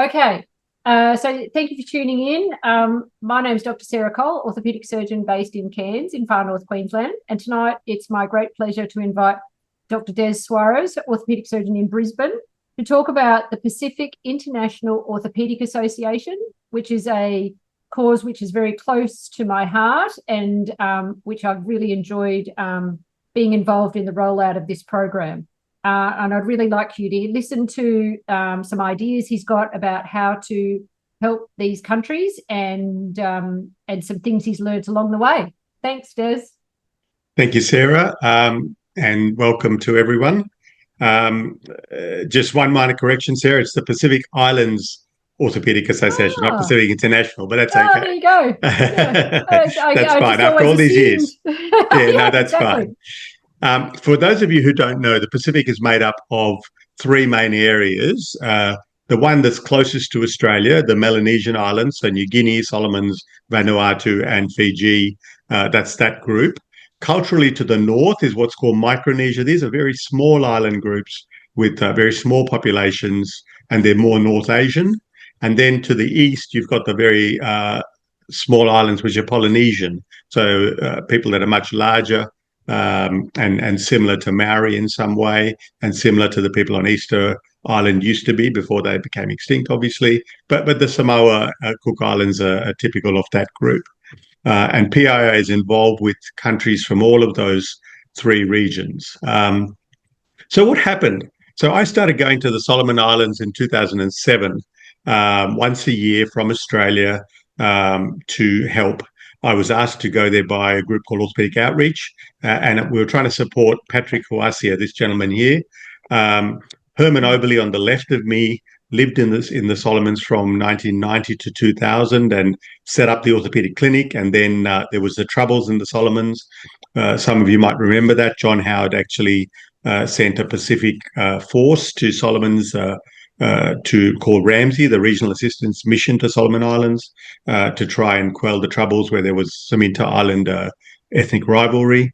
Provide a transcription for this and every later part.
Okay. So thank you for tuning in. My name is Dr. Sarah Cole, orthopaedic surgeon based in Cairns in far north Queensland. And tonight it's my great pleasure to invite Dr. Des Soares, orthopaedic surgeon in Brisbane, to talk about the Pacific International Orthopaedic Association, which is a cause which is very close to my heart and which I've really enjoyed being involved in the rollout of this program. And I'd really like you to listen to some ideas he's got about how to help these countries and some things he's learned along the way. Thanks, Des. Thank you, Sarah, and welcome to everyone. Just one minor correction, Sarah. It's the Pacific Islands Orthopaedic Association, not Pacific International, but that's okay. There you go. Yeah. That's fine. After all these years. Yeah, no, that's exactly. fine. For those of you who don't know, the Pacific is made up of three main areas. The one that's closest to Australia, the Melanesian Islands, so New Guinea, Solomons, Vanuatu, and Fiji, that's that group. Culturally to the north is what's called Micronesia. These are very small island groups with very small populations, and they're more North Asian. And then to the east, you've got the very small islands, which are Polynesian. So people that are much larger and similar to Maori in some way, and similar to the people on Easter Island used to be before they became extinct, obviously. But the Samoa Cook Islands are typical of that group. And PIA is involved with countries from all of those three regions. So what happened? So I started going to the Solomon Islands in 2007, once a year from Australia to help. I was asked to go there by a group called Orthopaedic Outreach, and we were trying to support Patrick Huasia, this gentleman here. Herman Oberly on the left of me lived in the Solomons from 1990 to 2000 and set up the orthopedic clinic. And then there was the troubles in the Solomons. Some of you might remember that. John Howard actually sent a Pacific force to Solomons called Ramsey, the regional assistance mission to Solomon Islands, to try and quell the troubles where there was some inter-island ethnic rivalry.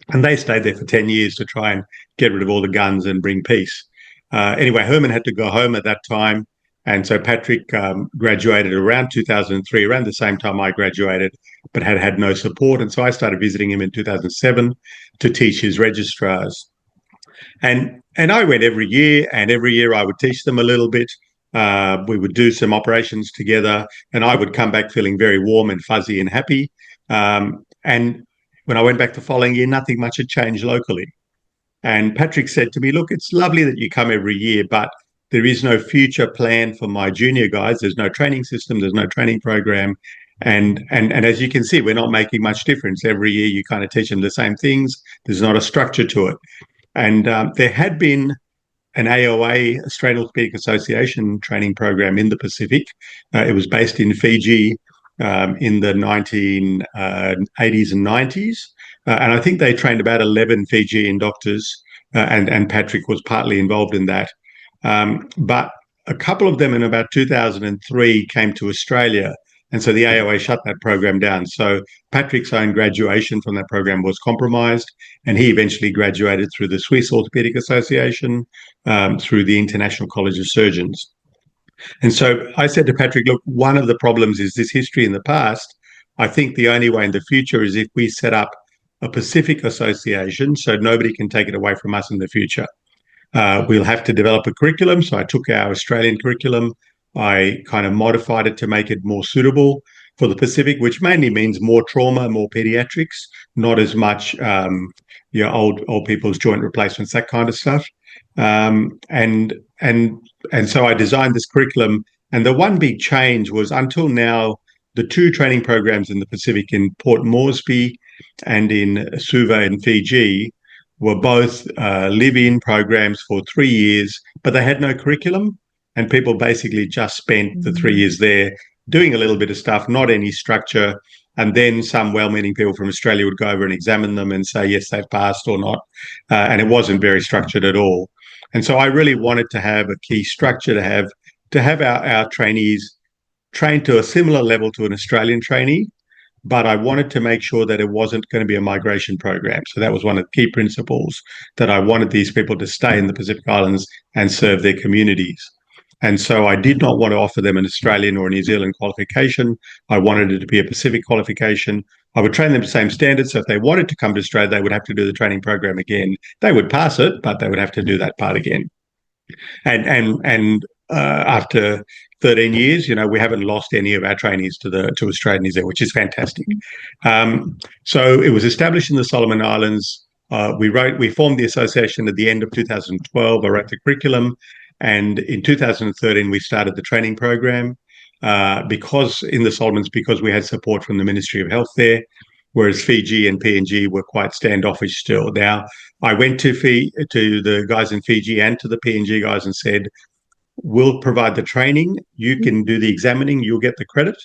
And they stayed there for 10 years to try and get rid of all the guns and bring peace. Anyway, Herman had to go home at that time. And so Patrick graduated around 2003, around the same time I graduated, but had no support. And so I started visiting him in 2007 to teach his registrars. And I went every year, and every year I would teach them a little bit. We would do some operations together, and I would come back feeling very warm and fuzzy and happy. And when I went back the following year, nothing much had changed locally. And Patrick said to me, look, it's lovely that you come every year, but there is no future plan for my junior guys. There's no training system. There's no training program. And as you can see, we're not making much difference. Every year you kind of teach them the same things. There's not a structure to it. And there had been an AOA, Australian Orthopaedic Association training program in the Pacific. It was based in Fiji in the 1980s and 90s. And I think they trained about 11 Fijian doctors, and Patrick was partly involved in that. But a couple of them in about 2003 came to Australia, and so the AOA shut that program down. So Patrick's own graduation from that program was compromised, and he eventually graduated through the Swiss Orthopaedic Association, through the International College of Surgeons. And so I said to Patrick, look, one of the problems is this history in the past. I think the only way in the future is if we set up a Pacific association so nobody can take it away from us in the future. We'll have to develop a curriculum. So I took our Australian curriculum. I kind of modified it to make it more suitable for the Pacific, which mainly means more trauma, more pediatrics, not as much old people's joint replacements, that kind of stuff. And so I designed this curriculum. And the one big change was, until now, the two training programs in the Pacific, in Port Moresby and in Suva in Fiji, were both live-in programs for 3 years, but they had no curriculum. And people basically just spent the 3 years there doing a little bit of stuff, not any structure. And then some well-meaning people from Australia would go over and examine them and say, yes, they've passed or not. And it wasn't very structured at all. And so I really wanted to have a key structure, to have our trainees trained to a similar level to an Australian trainee, but I wanted to make sure that it wasn't going to be a migration program. So that was one of the key principles, that I wanted these people to stay in the Pacific Islands and serve their communities. And so I did not want to offer them an Australian or a New Zealand qualification. I wanted it to be a Pacific qualification. I would train them to the same standards. So if they wanted to come to Australia, they would have to do the training program again. They would pass it, but they would have to do that part again. And after 13 years, we haven't lost any of our trainees to Australia and New Zealand, which is fantastic. So it was established in the Solomon Islands. We formed the association at the end of 2012. I wrote the curriculum, and in 2013 we started the training program. Because in the Solomons, because we had support from the Ministry of Health there, whereas Fiji and PNG were quite standoffish still. Now, I went to the guys in Fiji and to the PNG guys and said, we'll provide the training, you can do the examining, you'll get the credit.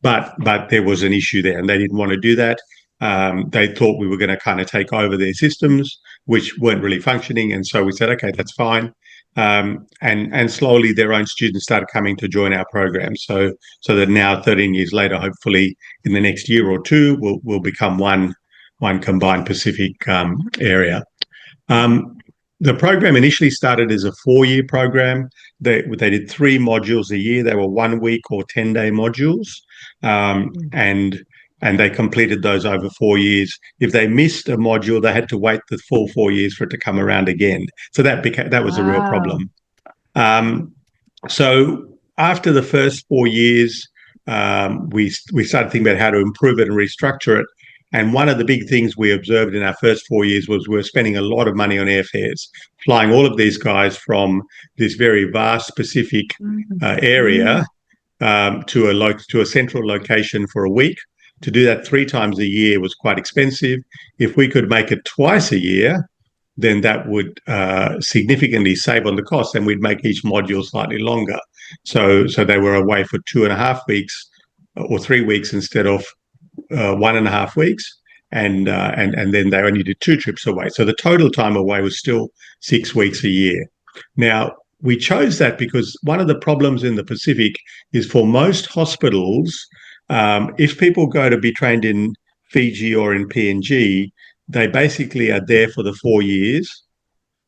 But there was an issue there, and they didn't want to do that. They thought we were going to kind of take over their systems, which weren't really functioning. And so we said, okay, that's fine. And slowly their own students started coming to join our program. So that now, 13 years later, hopefully in the next year or two, we'll become one combined Pacific area. The program initially started as a 4-year program. They did 3 modules a year. They were 1 week or 10-day modules. And they completed those over 4 years. If they missed a module, they had to wait the full 4 years for it to come around again. So that was a real problem. So after the first 4 years, we started thinking about how to improve it and restructure it. And one of the big things we observed in our first 4 years was we were spending a lot of money on airfares, flying all of these guys from this very vast Pacific area to a central location for a week. To do that 3 times a year was quite expensive. If we could make it twice a year, then that would significantly save on the cost, and we'd make each module slightly longer. So they were away for 2.5 weeks or 3 weeks instead of 1.5 weeks, and then they only did 2 trips away. So the total time away was still 6 weeks a year. Now, we chose that because one of the problems in the Pacific is for most hospitals, if people go to be trained in Fiji or in PNG, they basically are there for the 4 years.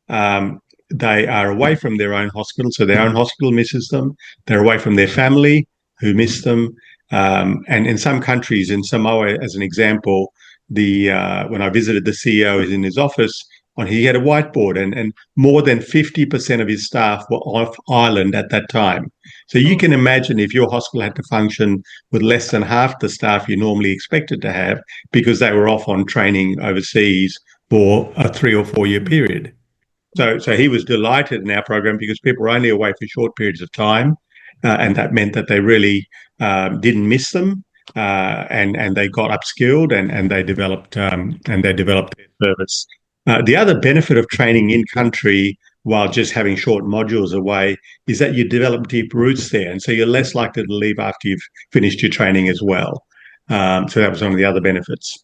They are away from their own hospital, so their own hospital misses them. They're away from their family, who miss them. And in some countries, in Samoa, as an example, when I visited the CEO in his office, he had a whiteboard, and more than 50% of his staff were off island at that time. So you can imagine if your hospital had to function with less than half the staff you normally expected to have because they were off on training overseas for a 3 or 4 year period. So he was delighted in our program because people were only away for short periods of time, and that meant that they really didn't miss them, and they got upskilled and they developed their service. The other benefit of training in country while just having short modules away is that you develop deep roots there, and so you're less likely to leave after you've finished your training as well. So that was one of the other benefits.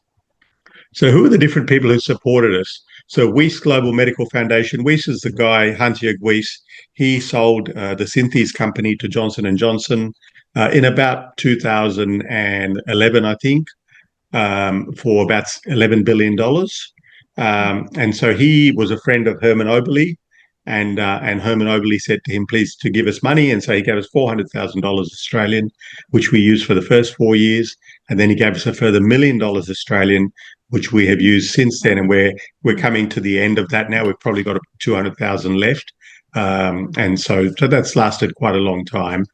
So who are the different people who supported us? So Weiss Global Medical Foundation. Weiss is the guy, Hans-Jörg Weiss. He sold the Synthes company to Johnson & Johnson in about 2011, I think, for about $11 billion. And so he was a friend of Herman Oberle, and Herman Oberle said to him, please to give us money. And so he gave us $400,000 Australian, which we used for the first 4 years. And then he gave us a further $1 million Australian, which we have used since then. And we're coming to the end of that now. We've probably got 200,000 left. And so that's lasted quite a long time.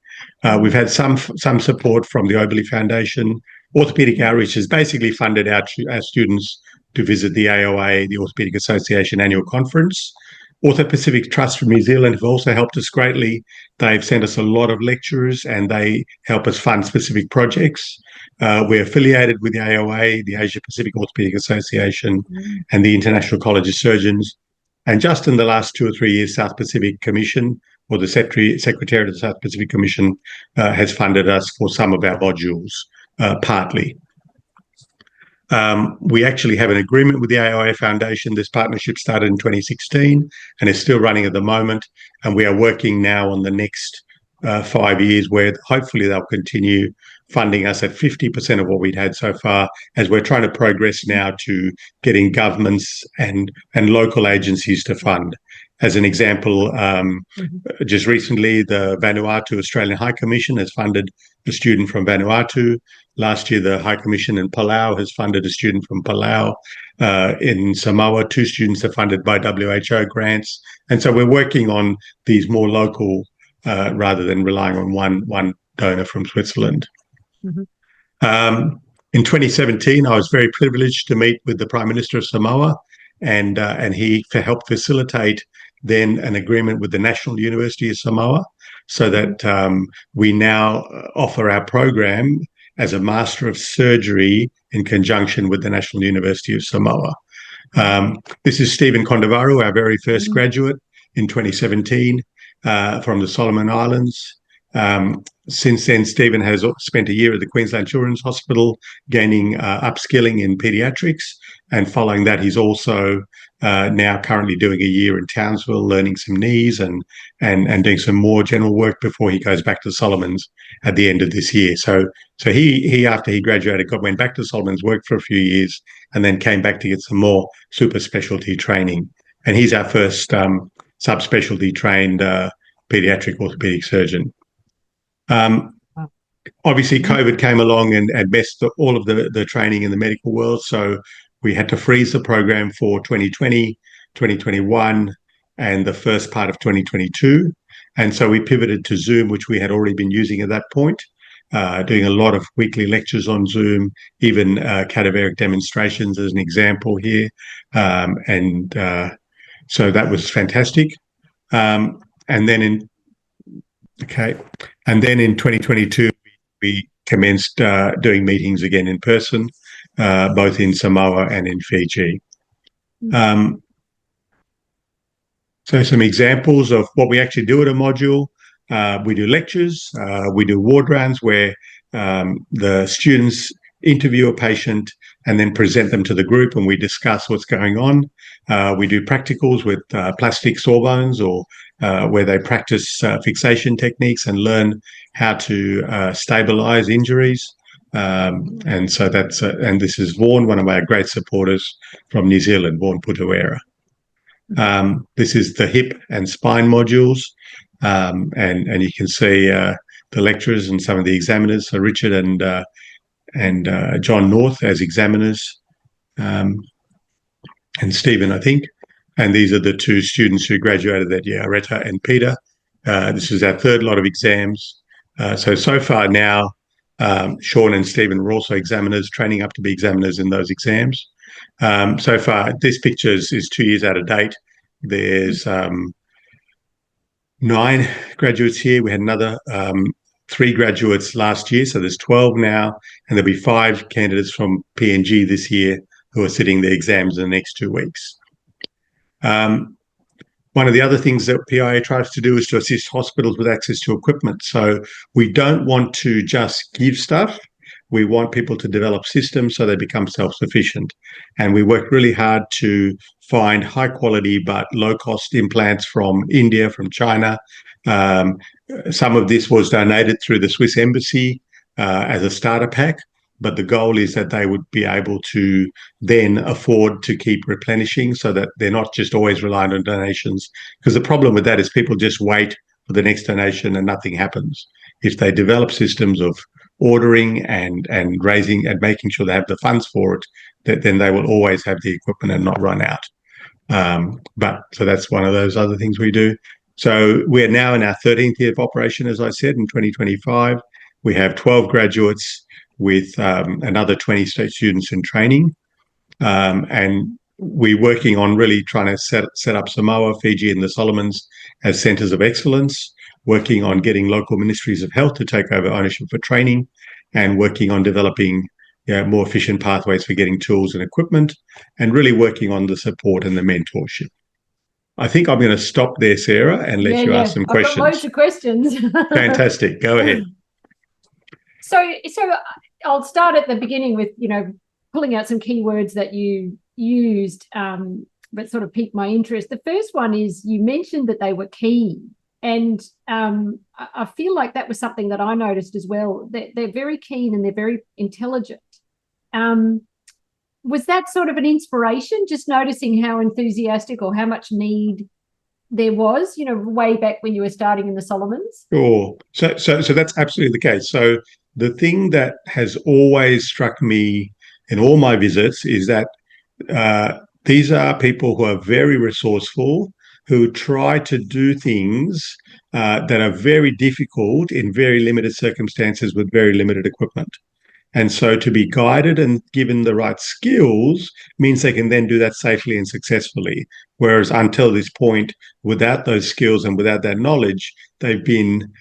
We've had some support from the Oberle Foundation. Orthopaedic Outreach has basically funded our students to visit the AOA, the Orthopaedic Association annual conference. Orthopacific Trust from New Zealand have also helped us greatly. They've sent us a lot of lecturers and they help us fund specific projects. We're affiliated with the AOA, the Asia Pacific Orthopaedic Association, and the International College of Surgeons. And just in the last 2 or 3 years, South Pacific Commission, or the Secretariat of the South Pacific Commission, has funded us for some of our modules, partly. We actually have an agreement with the AOA Foundation. This partnership started in 2016 and is still running at the moment. And we are working now on the next 5 years where hopefully they'll continue funding us at 50% of what we'd had so far, as we're trying to progress now to getting governments and local agencies to fund. As an example, Mhm. just recently, the Vanuatu Australian High Commission has funded a student from Vanuatu. Last year, the High Commission in Palau has funded a student from Palau. In Samoa, 2 students are funded by WHO grants. And so we're working on these more local rather than relying on one donor from Switzerland. Mhm. In 2017, I was very privileged to meet with the Prime Minister of Samoa, and he helped facilitate then an agreement with the National University of Samoa, so that we now offer our program as a Master of Surgery in conjunction with the National University of Samoa. This is Stephen Kondavaru, our very first graduate in 2017 from the Solomon Islands. Since then, Stephen has spent a year at the Queensland Children's Hospital gaining upskilling in paediatrics. And following that, he's also now currently doing a year in Townsville, learning some knees and doing some more general work before he goes back to Solomons at the end of this year. So he after he graduated, went back to Solomons, worked for a few years, and then came back to get some more super specialty training. And he's our first subspecialty trained pediatric orthopedic surgeon. Obviously, COVID came along and messed all of the training in the medical world. So we had to freeze the program for 2020, 2021, and the first part of 2022. And so we pivoted to Zoom, which we had already been using at that point, doing a lot of weekly lectures on Zoom, even cadaveric demonstrations as an example here. So that was fantastic. And then in 2022, we commenced doing meetings again in person, both in Samoa and in Fiji. So some examples of what we actually do at a module. We do lectures, we do ward rounds where the students interview a patient and then present them to the group and we discuss what's going on. We do practicals with plastic sawbones or where they practice fixation techniques and learn how to stabilize injuries. And so and this is Vaughan, one of our great supporters from New Zealand, Vaughan Putuera. This is the hip and spine modules. And you can see the lecturers and some of the examiners, so Richard and John North as examiners, and Stephen, I think. And these are the 2 students who graduated that year, Areta and Peter. This is our 3rd lot of exams. So far now, Sean and Stephen were also examiners, training up to be examiners in those exams. So far, this picture is 2 years out of date. There's 9 graduates here. We had another 3 graduates last year, so there's 12 now, and there'll be 5 candidates from PNG this year who are sitting the exams in the next 2 weeks. One of the other things that PIA tries to do is to assist hospitals with access to equipment. So we don't want to just give stuff. We want people to develop systems so they become self-sufficient. And we work really hard to find high quality but low cost implants from India, from China. Some of this was donated through the Swiss Embassy as a starter pack. But the goal is that they would be able to then afford to keep replenishing so that they're not just always reliant on donations. Because the problem with that is people just wait for the next donation and nothing happens. If they develop systems of ordering and raising and making sure they have the funds for it, then they will always have the equipment and not run out. So that's one of those other things we do. So we're now in our 13th year of operation, as I said, in 2025. We have 12 graduates with another 20 students in training. And we're working on really trying to set up Samoa, Fiji, and the Solomons as centres of excellence, working on getting local ministries of health to take over ownership for training, and working on developing more efficient pathways for getting tools and equipment, and really working on the support and the mentorship. I think I'm going to stop there, Sarah, and let you ask some questions. I've got loads of questions. Fantastic. Go ahead. So I'll start at the beginning with, pulling out some keywords that you used that sort of piqued my interest. The first one is you mentioned that they were keen. And I feel like that was something that I noticed as well. They're very keen and they're very intelligent. Was that sort of an inspiration, just noticing how enthusiastic or how much need there was, way back when you were starting in the Solomons? Sure. So that's absolutely the case. So the thing that has always struck me in all my visits is that these are people who are very resourceful, who try to do things that are very difficult in very limited circumstances with very limited equipment. And so to be guided and given the right skills means they can then do that safely and successfully. Whereas until this point, without those skills and without that knowledge, they've been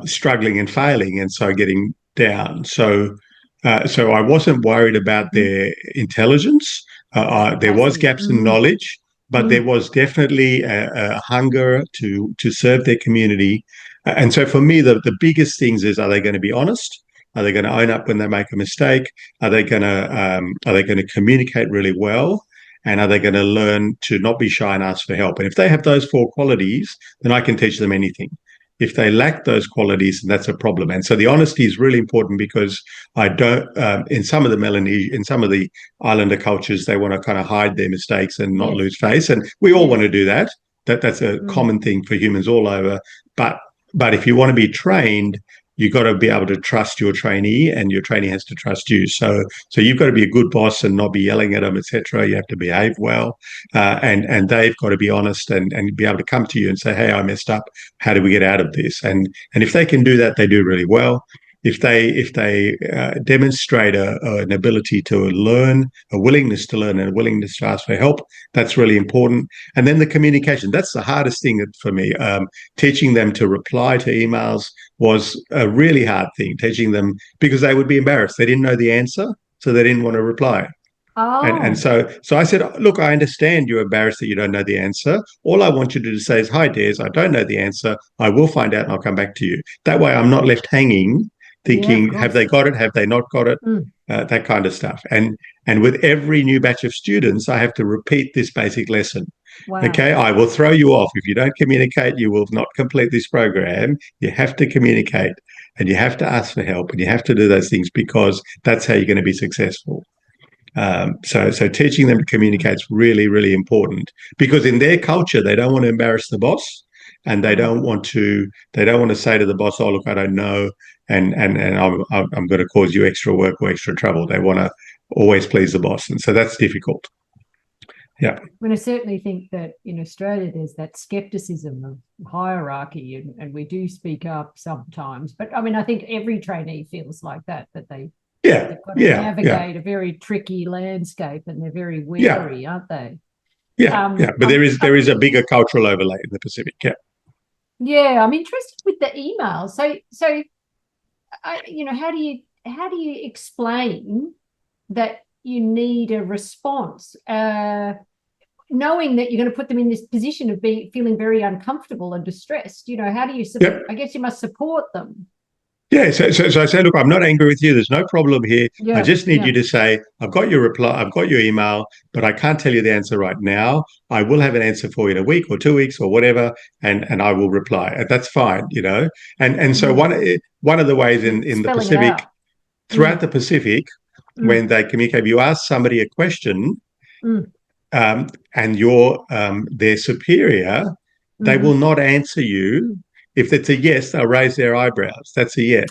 struggling and failing, and so getting down. So I wasn't worried about their intelligence. There was gaps in knowledge, but there was definitely a hunger to serve their community. And so for me, the biggest things is, are they going to be honest? Are they going to own up when they make a mistake? Are they going to communicate really well? And are they going to learn to not be shy and ask for help? And if they have those four qualities, then I can teach them anything. If they lack those qualities, then that's a problem. And so the honesty is really important, because I don't. In some of the in some of the islander cultures, they want to kind of hide their mistakes and not lose face, and we all want to do that. That's a common thing for humans all over. But if you want to be trained, you've got to be able to trust your trainee, and your trainee has to trust you. So you've got to be a good boss and not be yelling at them, etc. You have to behave well, and they've got to be honest and be able to come to you and say, "Hey, I messed up. How do we get out of this?" And if they can do that, they do really well. If they demonstrate an ability to learn, a willingness to learn, and a willingness to ask for help, that's really important. And then the communication, that's the hardest thing for me. Teaching them to reply to emails was a really hard thing, teaching them, because they would be embarrassed. They didn't know the answer, so they didn't want to reply. Oh. And so I said, look, I understand you're embarrassed that you don't know the answer. All I want you to say is, hi, Des, I don't know the answer. I will find out and I'll come back to you. That way I'm not left hanging thinking, have they got it? Have they not got it? That kind of stuff. And with every new batch of students, I have to repeat this basic lesson. Wow. Okay, I will throw you off. If you don't communicate, you will not complete this program. You have to communicate, and you have to ask for help, and you have to do those things, because that's how you're going to be successful. So teaching them to communicate is really, really important, because in their culture, they don't want to embarrass the boss, and they don't want to say to the boss, "Oh, look, I don't know, and I'm going to cause you extra work or extra trouble." They want to always please the boss, and so that's difficult. Yeah. I certainly think that in Australia there's that skepticism of hierarchy, and we do speak up sometimes. But I think every trainee feels like that they've got to navigate a very tricky landscape, and they're very wary, aren't they? Yeah, but there is a bigger cultural overlay in the Pacific. Yeah. Yeah, I'm interested with the email. So how do you explain that you need a response, knowing that you're going to put them in this position of feeling very uncomfortable and distressed? How do you support? I guess you must support them. Yeah, so I say, look, I'm not angry with you. There's no problem here. I just need you to say, I've got your reply, I've got your email, but I can't tell you the answer right now. I will have an answer for you in a week or 2 weeks or whatever, and I will reply. That's fine, And so one of the ways in the Pacific, throughout the Pacific, when they communicate, you ask somebody a question, and you're their superior, they will not answer you. If it's a yes, they'll raise their eyebrows. That's a yes.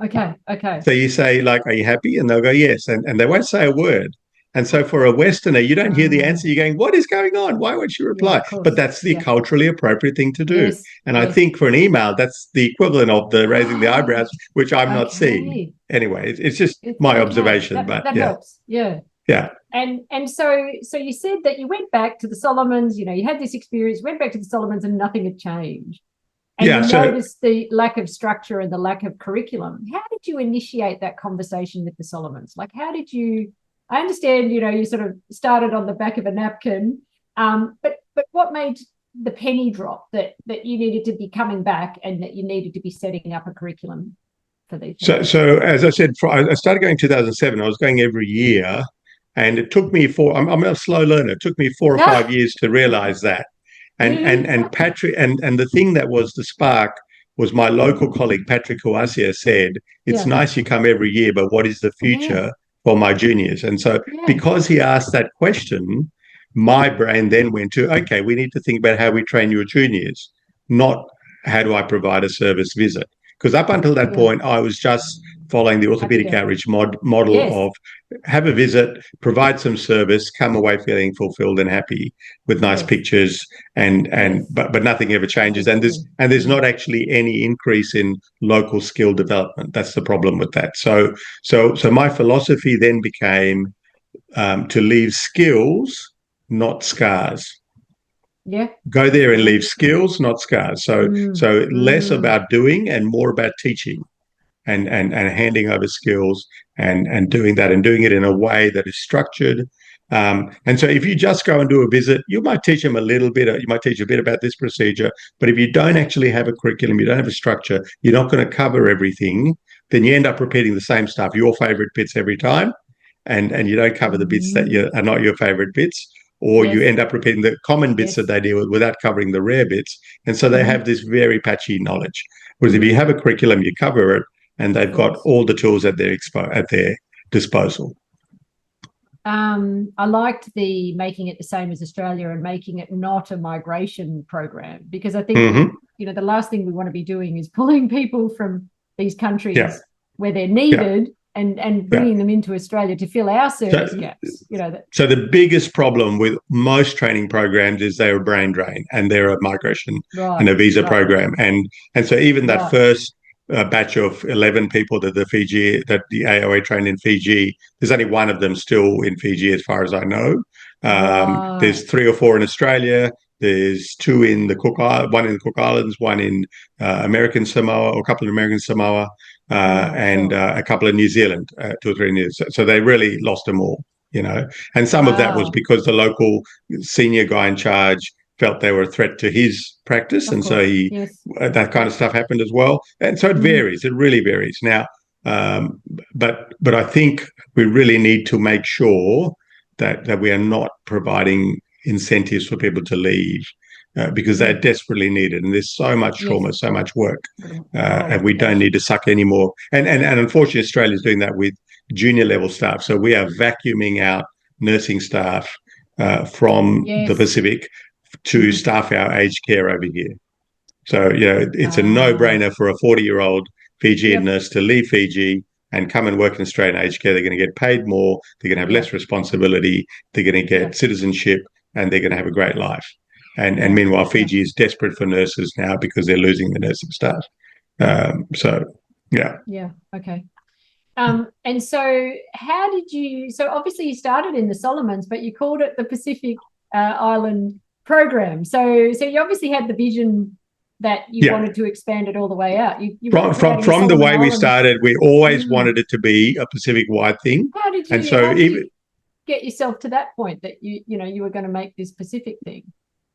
Okay. So you say, like, are you happy? And they'll go, yes. And they won't say a word. And so for a Westerner, you don't hear the answer. You're going, what is going on? Why won't you reply? But that's the culturally appropriate thing to do. Yes, and I think for an email, that's the equivalent of the raising the eyebrows, which I'm not seeing. Anyway, it's just my observation. That helps. Yeah. Yeah. And so you said that you went back to the Solomons, you had this experience, went back to the Solomons, and nothing had changed. And you noticed the lack of structure and the lack of curriculum. How did you initiate that conversation with the Solomons? Like, how did you? I understand, you sort of started on the back of a napkin, but what made the penny drop that you needed to be coming back and that you needed to be setting up a curriculum for these? So as I said, I started going in 2007. I was going every year, and it took me I'm a slow learner. It took me 4 or 5 years to realize that. And Patrick, and the thing that was the spark was my local colleague, Patrick Huasia, said, it's nice you come every year, but what is the future for my juniors? And so because he asked that question, my brain then went to, okay, we need to think about how we train your juniors, not how do I provide a service visit. Because up until that point, I was just following the orthopaedic outreach model of have a visit, provide some service, come away feeling fulfilled and happy with nice pictures, but nothing ever changes. And there's not actually any increase in local skill development. That's the problem with that. So my philosophy then became to leave skills, not scars. Yeah. Go there and leave skills, not scars. So less about doing and more about teaching and handing over skills and doing that and doing it in a way that is structured. And so if you just go and do a visit, you might teach them a little bit, you might teach a bit about this procedure, but if you don't actually have a curriculum, you don't have a structure, you're not going to cover everything, then you end up repeating the same stuff, your favorite bits every time, and you don't cover the bits that are not your favorite bits, or you end up repeating the common bits that they deal with without covering the rare bits. And so they have this very patchy knowledge. Whereas if you have a curriculum, you cover it, and they've got all the tools at their disposal. I liked the making it the same as Australia and making it not a migration program, because I think, the last thing we want to be doing is pulling people from these countries where they're needed and bringing them into Australia to fill our service gaps. So the biggest problem with most training programs is they're a brain drain and they're a migration and a visa program. And so even that first batch of 11 people that the AOA trained in Fiji, there's only one of them still in Fiji as far as I know. There's 3 or 4 in Australia. There's 2 in the one in the Cook Islands, one in American Samoa, or a couple in American Samoa, and a couple in New Zealand, 2 or 3 in New Zealand. So they really lost them all, And some of that was because the local senior guy in charge felt they were a threat to his practice, and so that kind of stuff happened as well. And so it varies. It really varies. Now, but I think we really need to make sure that we are not providing incentives for people to leave, because they're desperately needed, and there's so much trauma, so much work, and we don't need to suck anymore. And unfortunately, Australia is doing that with junior level staff. So we are vacuuming out nursing staff from the Pacific to staff our aged care over here. So it's a no-brainer for a 40-year-old Fijian nurse to leave Fiji and come and work in Australian aged care. They're going to get paid more, they're going to have less responsibility, they're going to get citizenship, and they're going to have a great life. And meanwhile, Fiji is desperate for nurses now because they're losing the nursing staff. Okay. And so how did you, so obviously you started in the Solomons, but you called it the Pacific Island program. So you obviously had the vision that you wanted to expand it all the way out. From the way we started, we always wanted it to be a Pacific-wide thing. How did you get yourself to that point that you were going to make this Pacific thing?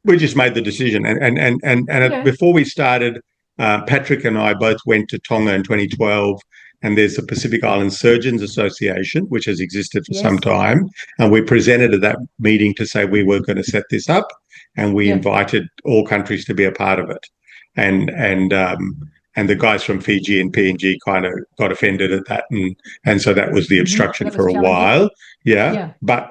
We just made the decision, and before we started, Patrick and I both went to Tonga in 2012. And there's the Pacific Island Surgeons Association, which has existed for some time. And we presented at that meeting to say we were going to set this up, and we invited all countries to be a part of it. And the guys from Fiji and PNG kind of got offended at that, and so that was the obstruction for a while. But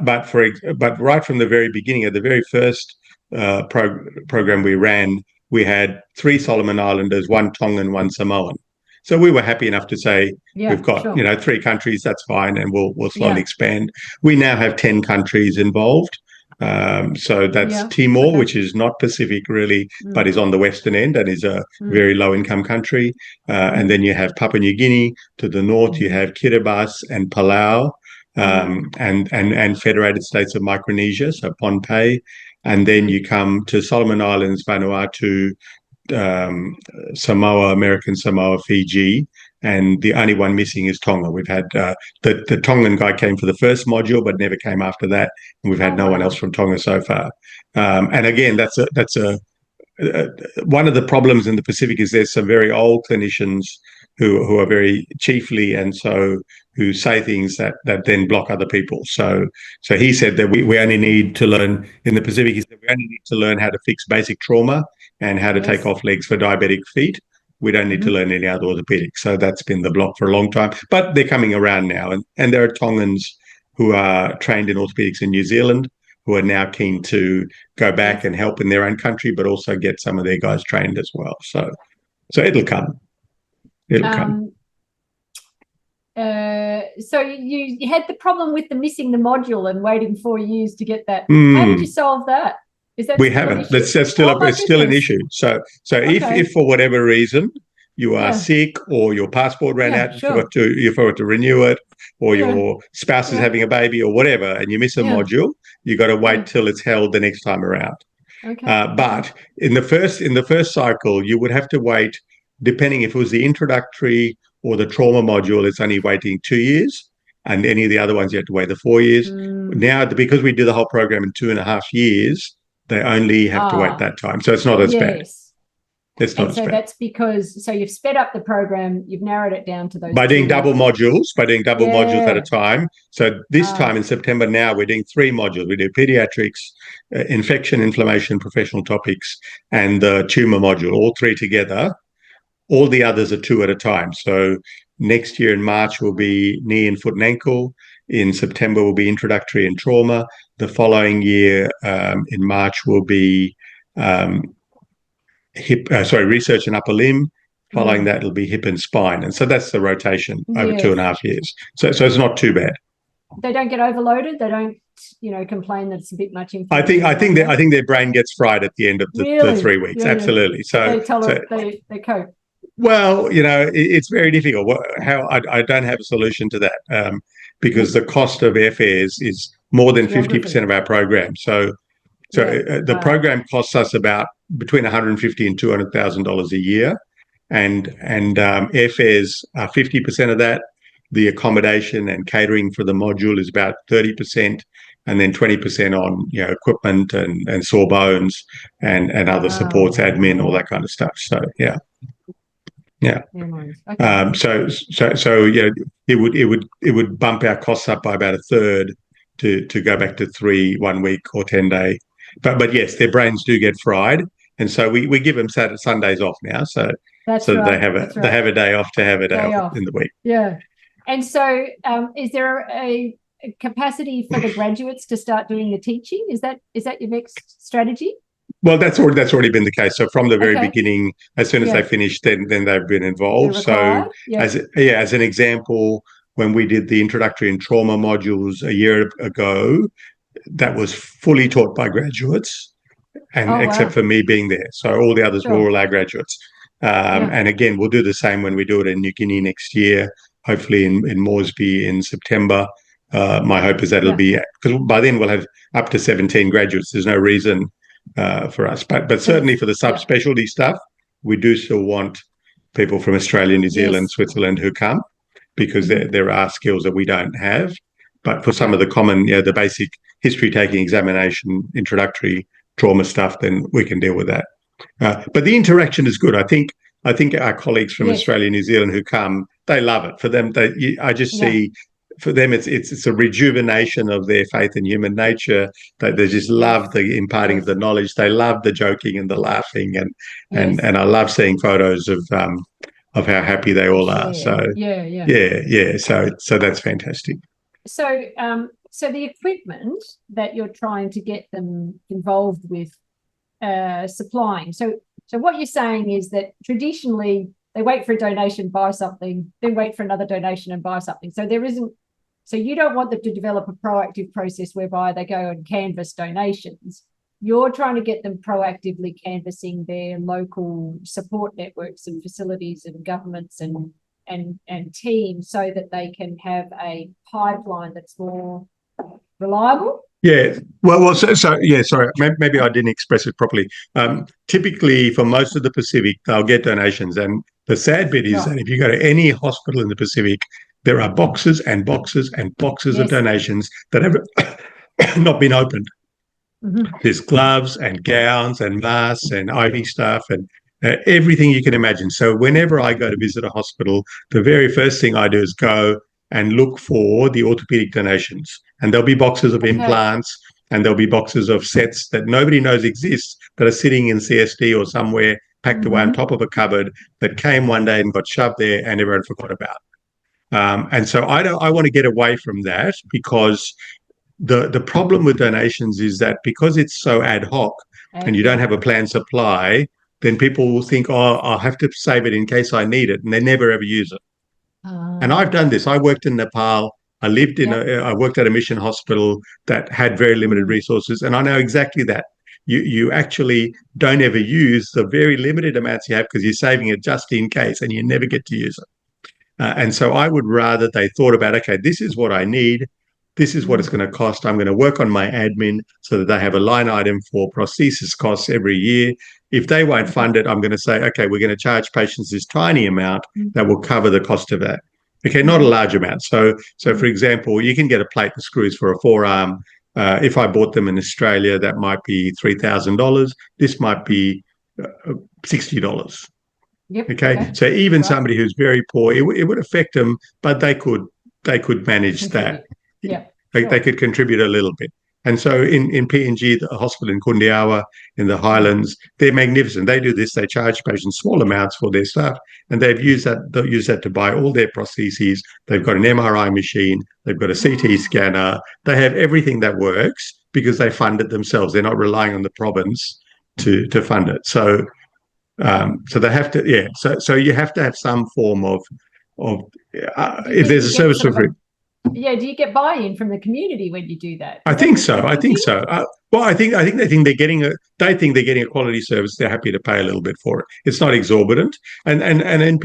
right from the very beginning, at the very first program we ran, we had 3 Solomon Islanders, 1 Tongan, 1 Samoan. So we were happy enough to say we've got 3 countries, that's fine, and we'll slowly expand. We now have 10 countries involved. So that's Timor, which is not Pacific really, but is on the western end and is a very low income country. And then you have Papua New Guinea to the north. You have Kiribati and Palau, and Federated States of Micronesia, so Pohnpei. And then you come to Solomon Islands, Vanuatu, Samoa, American Samoa, Fiji, and the only one missing is Tonga. We've had the Tongan guy came for the first module, but never came after that, and we've had no one else from Tonga so far. And again, that's one of the problems in the Pacific is there's some very old clinicians who are very chiefly, and so who say things that then block other people. So he said that we only need to learn in the Pacific. He said we only need to learn how to fix basic trauma and how to take off legs for diabetic feet. We don't need to learn any other orthopedics. So that's been the block for a long time. But they're coming around now. And there are Tongans who are trained in orthopedics in New Zealand, who are now keen to go back and help in their own country, but also get some of their guys trained as well. So it'll come. It'll come. So you had the problem with the missing the module and waiting 4 years to get that. Mm. How did you solve that? Is that we haven't? That's still it's still an issue. So if for whatever reason you are sick or your passport ran out, you forgot to renew it, or your spouse is having a baby or whatever, and you miss a module, you got to wait till it's held the next time around. But in the first cycle, you would have to wait, depending if it was the introductory or the trauma module, it's only waiting 2 years, and any of the other ones you have to wait the 4 years. Now, because we do the whole program in 2.5 years, they only have to wait that time. So it's not as bad. It's not as bad. That's because you've sped up the program, you've narrowed it down to those. By doing double modules at a time. So this time in September now, we're doing 3 modules. We do pediatrics, infection, inflammation, professional topics, and the tumour module, all 3 together. All the others are 2 at a time. So next year in March will be knee and foot and ankle. In September will be introductory and trauma. The following year in March will be research and upper limb. Following that, it'll be hip and spine. And so that's the rotation over 2.5 years. So it's not too bad. They don't get overloaded. They don't, complain that it's a bit much information. I think their brain gets fried at the end of the 3 weeks. Absolutely. So they cope. Well, it's very difficult. I don't have a solution to that because the cost of airfares is more than 50% of our program. So the program costs us about between $150,000 and $200,000 a year, and airfares are 50% of that. The accommodation and catering for the module is about 30%, and then 20% on equipment and sore bones and other supports, admin, all that kind of stuff. So yeah. Okay. It would bump our costs up by about a third to go back to 3 1 week or 10-day. But yes, their brains do get fried, and so we give them Sundays off now. So they have a day off to have a day off in the week. Yeah. And so is there a capacity for the graduates to start doing the teaching? Is that your next strategy? Well, that's already been the case. So from the very beginning, as soon as they finish, then they've been involved. So as an example, when we did the introductory and trauma modules a year ago, that was fully taught by graduates, and except for me being there. So all the others were all our graduates. And again, we'll do the same when we do it in New Guinea next year, hopefully in Moresby in September. My hope is that it'll be, because by then we'll have up to 17 graduates. There's no reason for us, but certainly for the subspecialty stuff, we do still want people from Australia, New Zealand, Switzerland who come, because there are skills that we don't have. But for some of the common, the basic history taking, examination, introductory trauma stuff, then we can deal with that. But the interaction is good. I think our colleagues from Australia, New Zealand who come, they love it. For them, I just see. For them, it's a rejuvenation of their faith in human nature. They just love the imparting of the knowledge. They love the joking and the laughing, and I love seeing photos of how happy they all are. So So that's fantastic. So the equipment that you're trying to get them involved with supplying. So what you're saying is that traditionally they wait for a donation, buy something, then wait for another donation and buy something. So there isn't. So you don't want them to develop a proactive process whereby they go and canvass donations. You're trying to get them proactively canvassing their local support networks and facilities and governments and teams, so that they can have a pipeline that's more reliable. Yeah. Well. Sorry. Maybe I didn't express it properly. Typically, for most of the Pacific, they'll get donations, and the sad bit is that if you go to any hospital in the Pacific, there are boxes and boxes and boxes of donations that have not been opened. There's gloves and gowns and masks and IV stuff and everything you can imagine. So whenever I go to visit a hospital, the very first thing I do is go and look for the orthopaedic donations. And there'll be boxes of implants, and there'll be boxes of sets that nobody knows exist, that are sitting in CSD or somewhere packed away on top of a cupboard, that came one day and got shoved there and everyone forgot about. And so I want to get away from that, because the problem with donations is that because it's so ad hoc and you don't have a planned supply, then people will think, oh, I'll have to save it in case I need it, and they never ever use it. And I've done this. I worked in Nepal. I worked at a mission hospital that had very limited resources, and I know exactly that. You actually don't ever use the very limited amounts you have because you're saving it just in case, and you never get to use it. And so I would rather they thought about, okay, this is what I need. This is what it's going to cost. I'm going to work on my admin so that they have a line item for prosthesis costs every year. If they won't fund it, I'm going to say, okay, we're going to charge patients this tiny amount that will cover the cost of that. Okay, not a large amount. So for example, you can get a plate and screws for a forearm. If I bought them in Australia, that might be $3,000. This might be $60. Yep. Okay. So even somebody who's very poor, it would affect them, but they could manage that. Yeah. They could contribute a little bit. And so in PNG, the hospital in Kundiawa in the Highlands, they're magnificent. They do this. They charge patients small amounts for their stuff, and they'll use that to buy all their prostheses. They've got an MRI machine. They've got a CT scanner. They have everything that works because they fund it themselves. They're not relying on the province to fund it. So they have to, yeah. So you have to have some form of if there's a service for free. Yeah, do you get buy-in from the community when you do that? I think so. I think so. Well, I think they think they're getting a quality service. They're happy to pay a little bit for it. It's not exorbitant, and in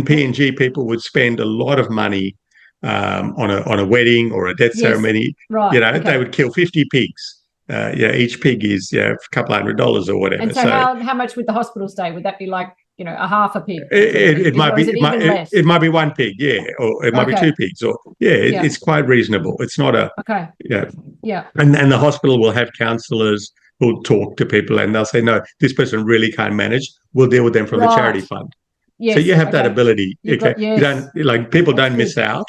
PNG, people would spend a lot of money on a wedding or a death ceremony. Right. They would kill 50 pigs. Each pig is a couple $100 or whatever. And so how much would the hospital stay? Would that be like a half a pig? It might be one pig, or it might be two pigs, or it's quite reasonable. It's not a And the hospital will have counsellors who'll talk to people, and they'll say, no, this person really can't manage. We'll deal with them from the charity fund. Yes, so you have that ability. You don't people don't miss out.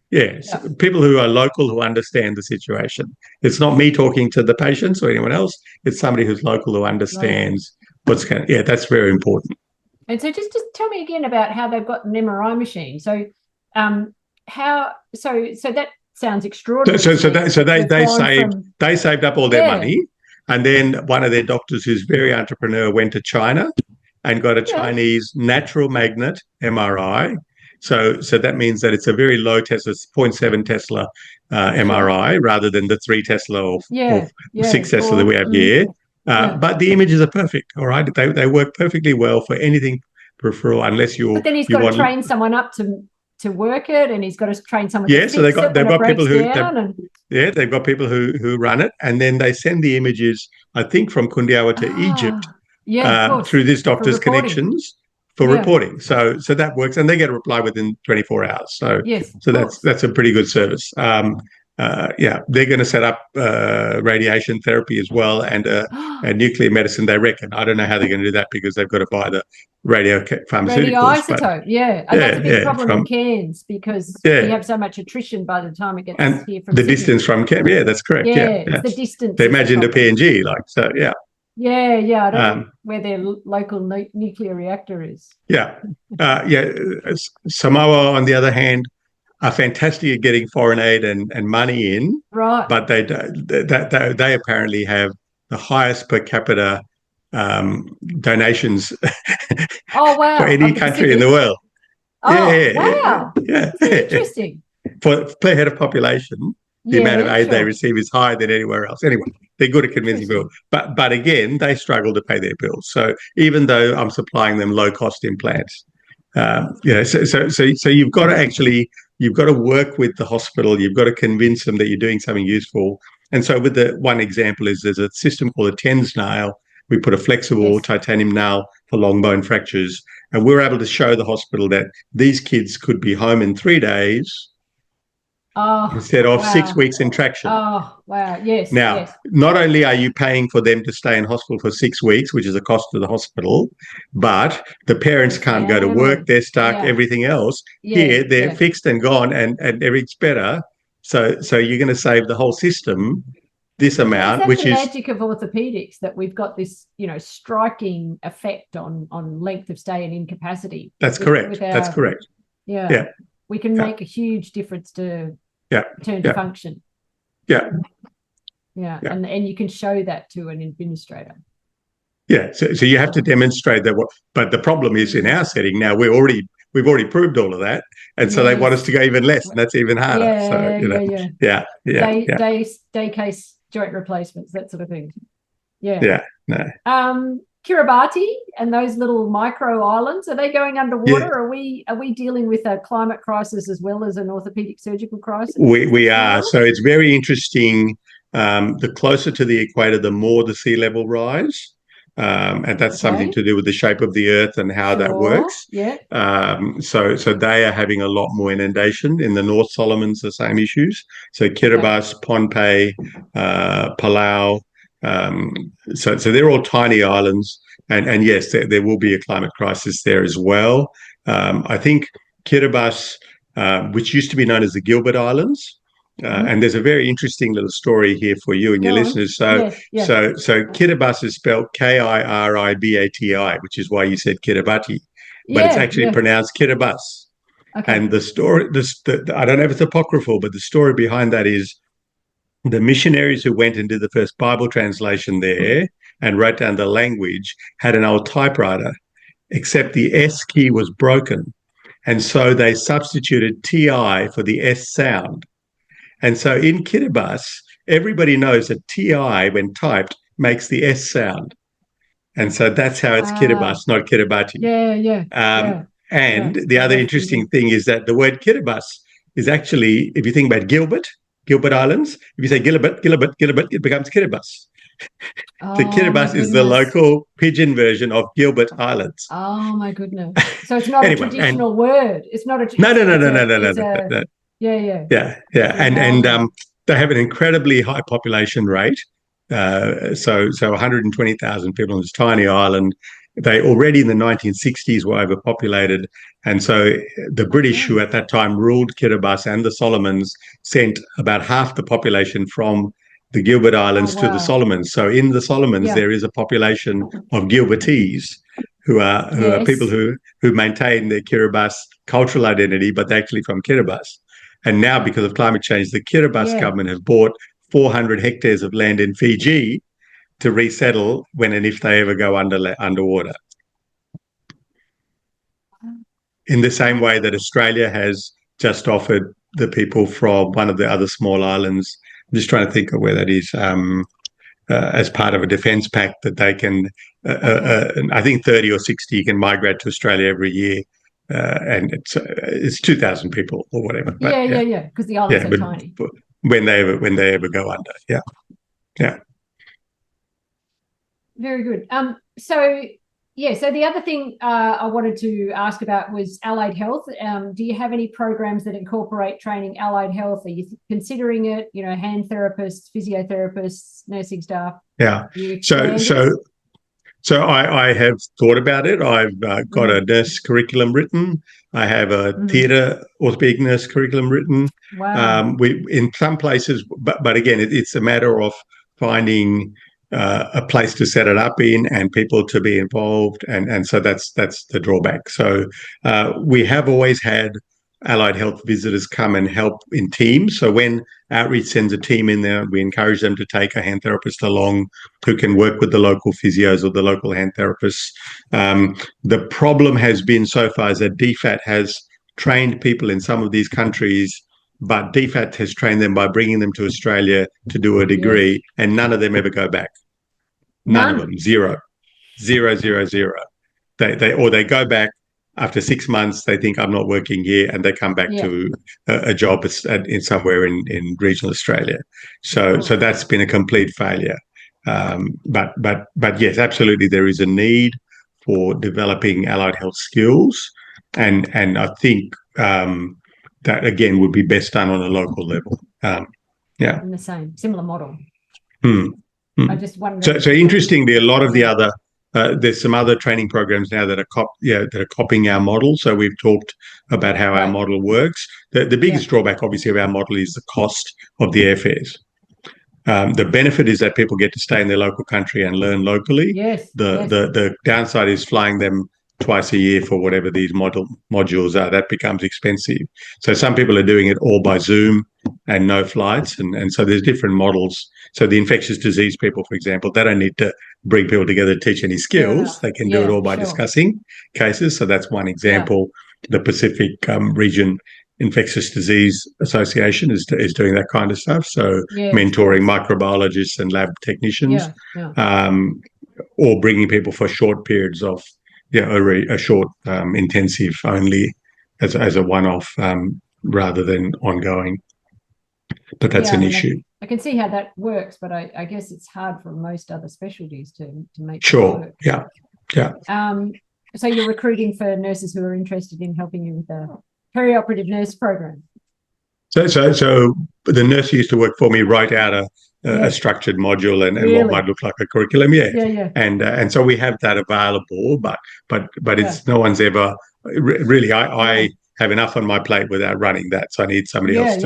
Yes, people who are local who understand the situation. It's not me talking to the patients or anyone else. It's somebody who's local who understands what's going. Yeah, that's very important. And so, just tell me again about how they've got an MRI machine. So, so that sounds extraordinary. So they saved up all their money, and then one of their doctors, who's very entrepreneur, went to China and got a Chinese natural magnet MRI. So that means that it's a very low Tesla, 0.7 Tesla MRI rather than the 3 Tesla or 6 Tesla that we have here. But the images are perfect. All right, they work perfectly well for anything peripheral, unless you. But then he's got to train someone up to work it, and he's got to train someone. Yeah, so they've got people they've got people who run it, and then they send the images, I think, from Kundiawa to Egypt. Through this doctor's connections. For reporting, so that works, and they get a reply within 24 hours. So that's a pretty good service. They're going to set up radiation therapy as well, and nuclear medicine. They reckon. I don't know how they're going to do that because they've got to buy the pharmaceuticals. Radioisotope, and that's a big problem in Cairns because you have so much attrition by the time it gets here from the Sydney. Distance from Cairns. Yeah, that's correct. It's the distance. They imagine the PNG I don't know where their local nuclear reactor is. Samoa, on the other hand, are fantastic at getting foreign aid and money in. Right. But they apparently have the highest per capita donations for any country in the world. Wow. That's interesting. Per head of population, the amount of aid they receive is higher than anywhere else. Anyway, they're good at convincing people. But again, they struggle to pay their bills. So even though I'm supplying them low-cost implants, so you've got to work with the hospital. You've got to convince them that you're doing something useful. And so with the one example is there's a system called a TENS nail. We put a flexible titanium nail for long bone fractures. And we're able to show the hospital that these kids could be home in 3 days instead of 6 weeks in traction. Oh, wow. Yes. Now, not only are you paying for them to stay in hospital for 6 weeks, which is a cost to the hospital, but the parents can't go to work. They're stuck, everything else. Here, they're fixed and gone, and everything's better. So you're going to save the whole system this amount, which is the magic of orthopaedics, that we've got this, striking effect on length of stay and incapacity. That's correct. That's correct. Yeah. We can make a huge difference to Yeah. return to function. Yeah. Yeah. And you can show that to an administrator. Yeah. So you have to demonstrate that. But the problem is in our setting now, we've already proved all of that, and so they want us to go even less, and that's even harder. Day case joint replacements, that sort of thing. Yeah. No. Kiribati and those little micro islands, are they going underwater? Yeah. Are we dealing with a climate crisis as well as an orthopedic surgical crisis? We are. So it's very interesting. The closer to the equator, the more the sea level rise. And that's something to do with the shape of the earth and how that works. Yeah. So they are having a lot more inundation. In the North Solomons, the same issues. So Kiribati, Pohnpei, Palau. So they're all tiny islands, and yes, there will be a climate crisis there as well. I think Kiribati, which used to be known as the Gilbert Islands, and there's a very interesting little story here for you and your listeners. So Kiribati is spelled Kiribati, which is why you said Kiribati, but it's actually pronounced Kiribati. Okay. And the story, I don't know if it's apocryphal, but the story behind that is the missionaries who went and did the first Bible translation there and wrote down the language had an old typewriter, except the S key was broken. And so they substituted TI for the S sound. And so in Kiribati, everybody knows that TI, when typed, makes the S sound. And so that's how it's Kiribati, not Kiribati. And the other interesting thing is that the word Kiribati is actually, if you think about Gilbert Islands, if you say Gilbert, it becomes Kiribati. The Kiribati is the local pidgin version of Gilbert Islands. Oh my goodness! So it's not a traditional word. It's not a no. Yeah. And they have an incredibly high population rate. So 120,000 people on this tiny island. They already in the 1960s were overpopulated. And so the British, who at that time ruled Kiribati and the Solomons, sent about half the population from the Gilbert Islands to the Solomons. So in the Solomons, there is a population of Gilbertese who are people who maintain their Kiribati cultural identity, but they're actually from Kiribati. And now, because of climate change, the Kiribati government has bought 400 hectares of land in Fiji to resettle when and if they ever go underwater. In the same way that Australia has just offered the people from one of the other small islands, I'm just trying to think of where that is, as part of a defence pact that they can, I think 30 or 60 can migrate to Australia every year. And it's 2,000 people or whatever. But, because the islands are tiny. When they ever go under, yeah. Very good. So the other thing I wanted to ask about was allied health. Do you have any programs that incorporate training allied health? Are you considering it? Hand therapists, physiotherapists, nursing staff? Yeah. So I have thought about it. I've got a nurse curriculum written. I have a theatre orthopaedic nurse curriculum written. Wow. We in some places, but again, it's a matter of finding a place to set it up in and people to be involved, and so that's the drawback. So we have always had allied health visitors come and help in teams. So when Outreach sends a team in there, we encourage them to take a hand therapist along who can work with the local physios or the local hand therapists. The problem has been so far is that DFAT has trained people in some of these countries, but DFAT has trained them by bringing them to Australia to do a degree, and none of them ever go back. None of them. Zero. They go back after 6 months. They think I'm not working here, and they come back to a job in somewhere in regional Australia. So that's been a complete failure. But yes, absolutely, there is a need for developing allied health skills, and I think that again would be best done on a local level. In the same similar model. I just wonder. So interestingly, a lot of the other there's some other training programs now that are copying our model. So we've talked about how our model works. The biggest drawback, obviously, of our model is the cost of the airfares. The benefit is that people get to stay in their local country and learn locally. The downside is flying them twice a year for whatever these modules are. That becomes expensive. So some people are doing it all by Zoom. and no flights. And so there's different models. So the infectious disease people, for example, they don't need to bring people together to teach any skills. They can do it all by discussing cases. So that's one example. The Pacific Region Infectious Disease Association is doing that kind of stuff. So mentoring microbiologists and lab technicians, or bringing people for short periods of, a short intensive only as a one-off rather than ongoing. But that's an issue. I can see how that works, but I guess it's hard for most other specialties to make it work. Yeah. So you're recruiting for nurses who are interested in helping you with the perioperative nurse program. So the nurse who used to work for me wrote out a structured module and what might look like a curriculum. And so we have that available, but it's no one's ever really. I have enough on my plate without running that, so I need somebody else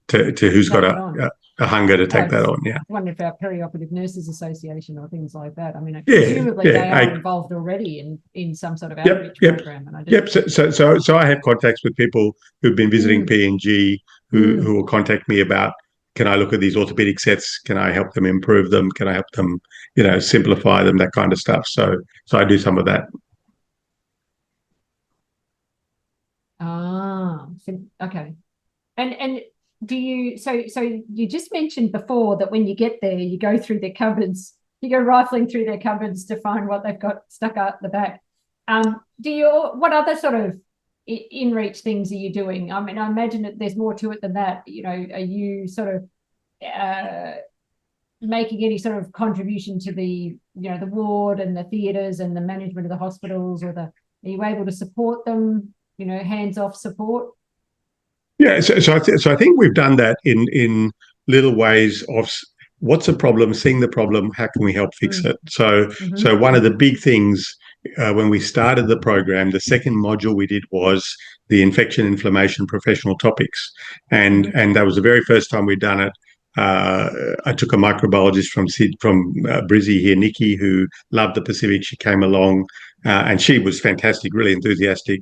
to who's got a hunger to take that on. I wonder if our perioperative nurses association or things like that. I mean, presumably they are involved already in some sort of outreach program. And so I have contacts with people who've been visiting PNG who will contact me about, can I look at these orthopaedic sets? Can I help them improve them? Can I help them, simplify them? That kind of stuff. So I do some of that. Okay. And do you, so you just mentioned before that when you get there, you go through their cupboards, you go rifling through their cupboards to find what they've got stuck out the back. What other sort of in-reach things are you doing? I mean, I imagine that there's more to it than that. Are you sort of making any sort of contribution to the ward and the theatres and the management of the hospitals, or are you able to support them, hands-off support? Yeah, so I think we've done that in little ways of what's the problem, seeing the problem, how can we help fix it? So one of the big things when we started the program, the second module we did was the infection inflammation professional topics, and that was the very first time we'd done it. I took a microbiologist from Brizzy here, Nikki, who loved the Pacific. She came along, and she was fantastic, really enthusiastic.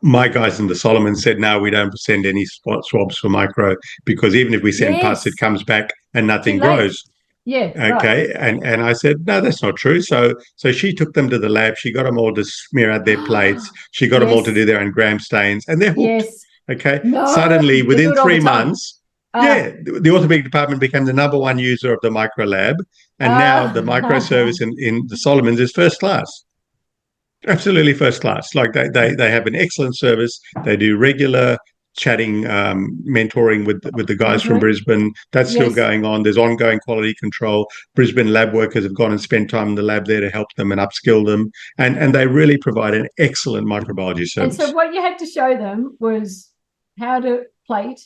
My guys in the Solomons said, no, we don't send any swabs for micro, because even if we send pus, it comes back and nothing grows. Okay. Right. And I said, no, that's not true. So she took them to the lab. She got them all to smear out their plates. She got them all to do their own gram stains, and they're hooked. Okay. Suddenly, within 3 months, the orthopedic department became the #1 user of the micro lab. And now the micro service in the Solomons is first class. Absolutely first class. Like they have an excellent service. They do regular chatting, mentoring with the guys from Brisbane. That's still going on. There's ongoing quality control. Brisbane lab workers have gone and spent time in the lab there to help them and upskill them. And they really provide an excellent microbiology service. And so what you had to show them was how to plate,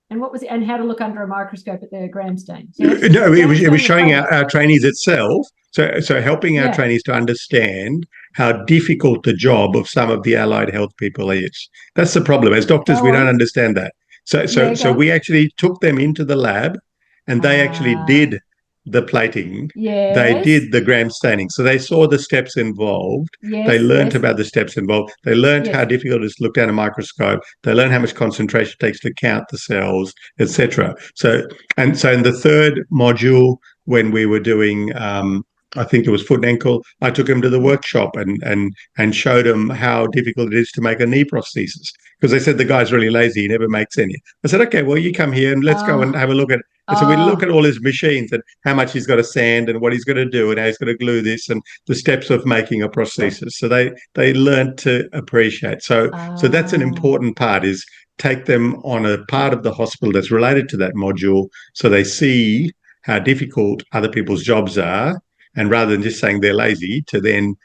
and what was it, and how to look under a microscope at their gram stain. So no, it was showing our trainees itself. So helping our trainees to understand how difficult the job of some of the allied health people is. That's the problem. As doctors, we don't understand that. So we actually took them into the lab, and they actually did the plating. They did the gram staining. So they saw the steps involved. They learned about the steps involved. They learned how difficult it is to look down a microscope. They learned how much concentration it takes to count the cells, etc. So in the third module, when we were doing I think it was foot and ankle, I took him to the workshop and showed him how difficult it is to make a knee prosthesis, because they said the guy's really lazy, he never makes any. I said, okay, well, you come here and let's go and have a look at it. So we look at all his machines and how much he's got to sand and what he's got to do and how he's got to glue this and the steps of making a prosthesis. So they learned to appreciate. So that's an important part, is take them on a part of the hospital that's related to that module, so they see how difficult other people's jobs are. And rather than just saying they're lazy, to then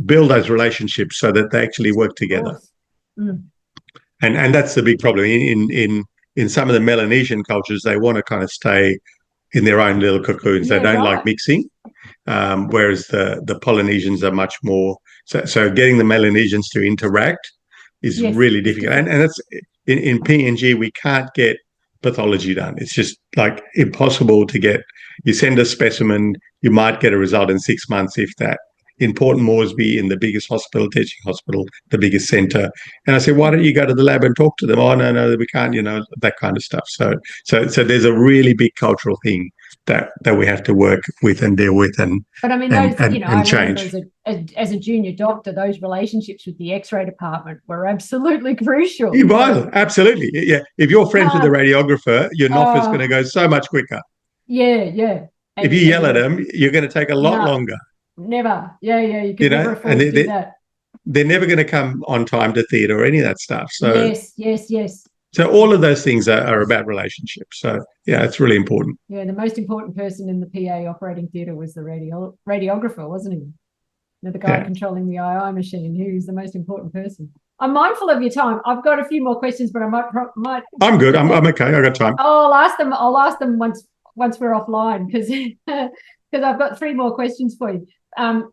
build those relationships so that they actually work together. And that's the big problem. In some of the Melanesian cultures, they want to kind of stay in their own little cocoons. They don't like mixing, whereas the Polynesians are much more. So getting the Melanesians to interact is really difficult. And that's in PNG, we can't get pathology done. It's just like impossible to get. You send a specimen, you might get a result in 6 months, if that. in Port Moresby, in the biggest hospital, teaching hospital, the biggest centre. And I said, why don't you go to the lab and talk to them? Oh, no, we can't, that kind of stuff. So there's a really big cultural thing that we have to work with and deal with but I mean, and I change. remember as a junior doctor, those relationships with the X-ray department were absolutely crucial. Vital, absolutely. Yeah. If you're friends with the radiographer, your NOF is going to go so much quicker. Yeah. If you yell at them, you're going to take a lot longer. Never. Yeah. You can never afford to do that. They're never going to come on time to theatre or any of that stuff. So yes. So all of those things are about relationships. So yeah, it's really important. Yeah, the most important person in the PA operating theatre was the radiographer, wasn't he? The guy controlling the II machine. He was the most important person. I'm mindful of your time. I've got a few more questions, but I might. I'm good. I'm okay. I got time. I'll ask them once we're offline because I've got 3 more questions for you.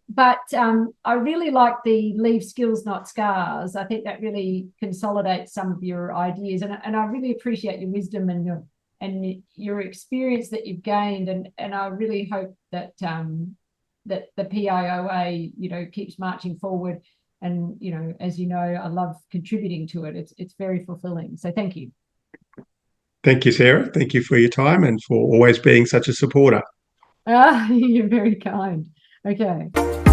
But I really like the leave skills, not scars. I think that really consolidates some of your ideas, and I really appreciate your wisdom and your experience that you've gained, and I really hope that that the PIOA keeps marching forward. And as you know, I love contributing to it. It's very fulfilling. So thank you. Thank you, Sarah. Thank you for your time and for always being such a supporter. You're very kind. Okay.